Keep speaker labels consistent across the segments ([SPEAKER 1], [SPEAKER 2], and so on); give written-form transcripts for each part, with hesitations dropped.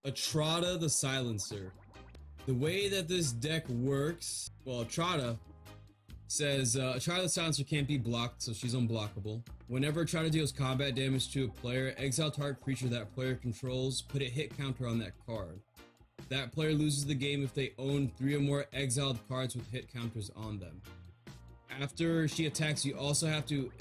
[SPEAKER 1] Etrata the Silencer. The way that this deck works, well, Etrata says Etrata the Silencer can't be blocked, so she's unblockable. Whenever Etrata deals combat damage to a player, exile target creature that player controls, put a hit counter on that card. That player loses the game if they own 3 or more exiled cards with hit counters on them. After she attacks, you also have to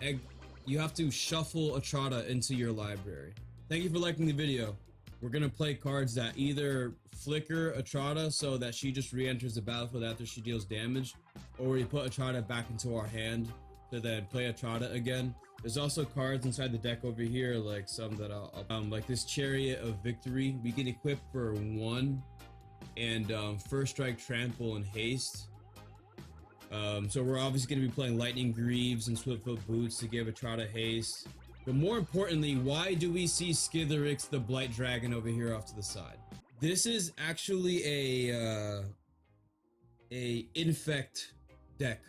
[SPEAKER 1] shuffle Etrata into your library. Thank you for liking the video. We're gonna play cards that either flicker Etrata so that she just re-enters the battlefield after she deals damage, or we put Etrata back into our hand to then play Etrata again. There's also cards inside the deck over here, like some that like this Chariot of Victory. We can equip for 1 and First Strike, Trample, and Haste. So we're obviously going to be playing Lightning Greaves and Swiftfoot Boots to give Etrata haste. But more importantly, why do we see Skitherix the Blight Dragon over here off to the side? This is actually a Infect deck.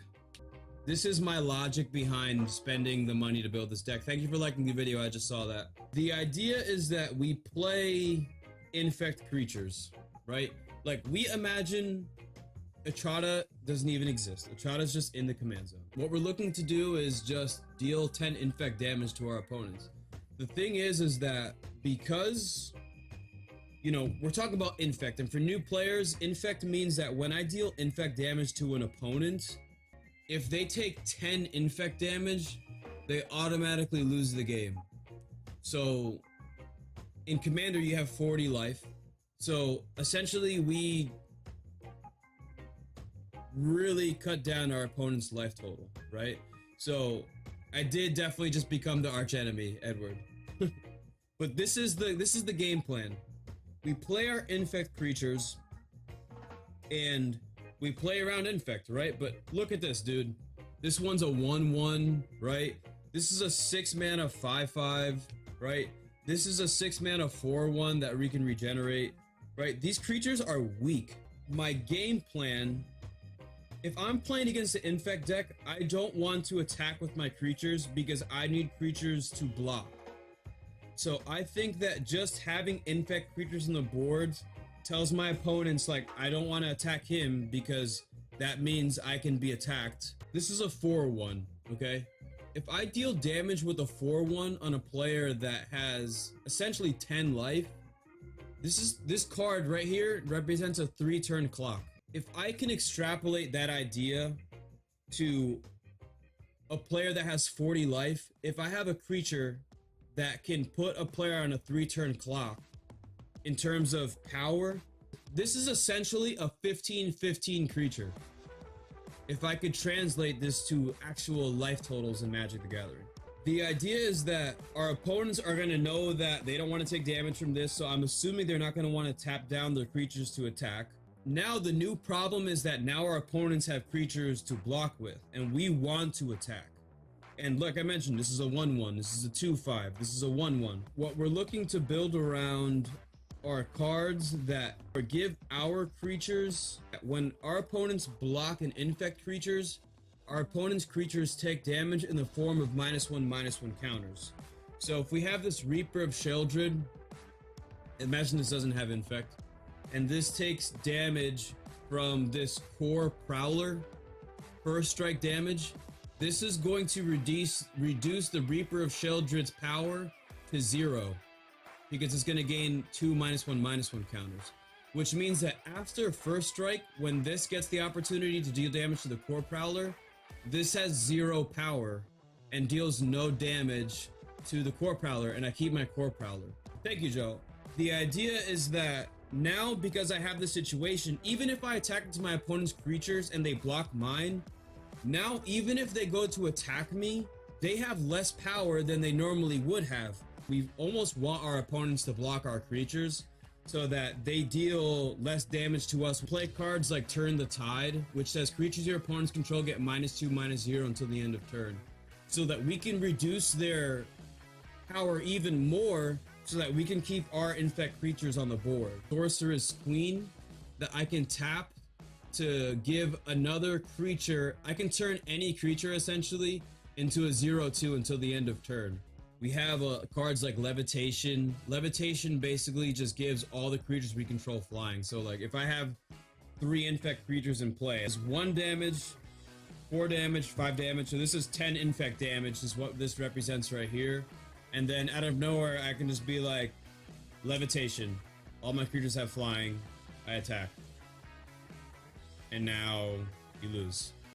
[SPEAKER 1] This is my logic behind spending the money to build this deck. Thank you for liking the video, I just saw that. The idea is that we play Infect creatures, right? Like, we imagine Etrata doesn't even exist. Etrata's just in the command zone. What we're looking to do is just deal 10 Infect damage to our opponents. The thing is that because, you know, we're talking about Infect, and for new players, Infect means that when I deal Infect damage to an opponent, if they take 10 Infect damage, they automatically lose the game. So, in Commander, you have 40 life. So, essentially, we really cut down our opponent's life total, right? So I did definitely just become the arch enemy, Edward. But this is the game plan. We play our Infect creatures and we play around Infect, right? But look at this, dude. This one's a 1/1, right? This is a 6 mana 5/5, right? This is a 6 mana 4/1 that we can regenerate, right? These creatures are weak. My game plan, if I'm playing against the Infect deck, I don't want to attack with my creatures because I need creatures to block. So I think that just having Infect creatures on the board tells my opponents, like, I don't want to attack him because that means I can be attacked. This is a 4/1, okay? If I deal damage with a 4/1 on a player that has essentially 10 life, this card right here represents a 3-turn clock. If I can extrapolate that idea to a player that has 40 life, if I have a creature that can put a player on a 3-turn clock in terms of power, this is essentially a 15/15 creature. If I could translate this to actual life totals in Magic the Gathering. The idea is that our opponents are going to know that they don't want to take damage from this, so I'm assuming they're not going to want to tap down their creatures to attack. Now the new problem is that now our opponents have creatures to block with, and we want to attack. And like I mentioned, this is a 1/1, this is a 2/5, this is a 1/1. What we're looking to build around are cards that give our creatures, when our opponents block and Infect creatures, our opponent's creatures take damage in the form of -1/-1 counters. So if we have this Reaper of Sheldred, imagine this doesn't have Infect, and this takes damage from this core Prowler, first strike damage, this is going to reduce the Reaper of Sheldred's power to 0, because it's going to gain 2 -1/-1 counters, which means that after first strike, when this gets the opportunity to deal damage to the core Prowler, this has 0 power and deals no damage to the core Prowler, and I keep my core Prowler. Thank you, Joe. The idea is that now, because I have this situation, even if I attack into my opponent's creatures and they block mine, now even if they go to attack me, they have less power than they normally would have. We almost want our opponents to block our creatures so that they deal less damage to us. We play cards like Turn the Tide, which says creatures your opponents control get -2/-0 until the end of turn, so that we can reduce their power even more so that we can keep our Infect creatures on the board. Sorceress Queen that I can tap to give another creature. I can turn any creature essentially into a 0/2 until the end of turn. We have cards like Levitation. Levitation basically just gives all the creatures we control flying. So like if I have 3 Infect creatures in play, it's 1 damage, 4 damage, 5 damage. So this is 10 Infect damage is what this represents right here. And then out of nowhere, I can just be like, Levitation. All my creatures have flying. I attack. And now you lose.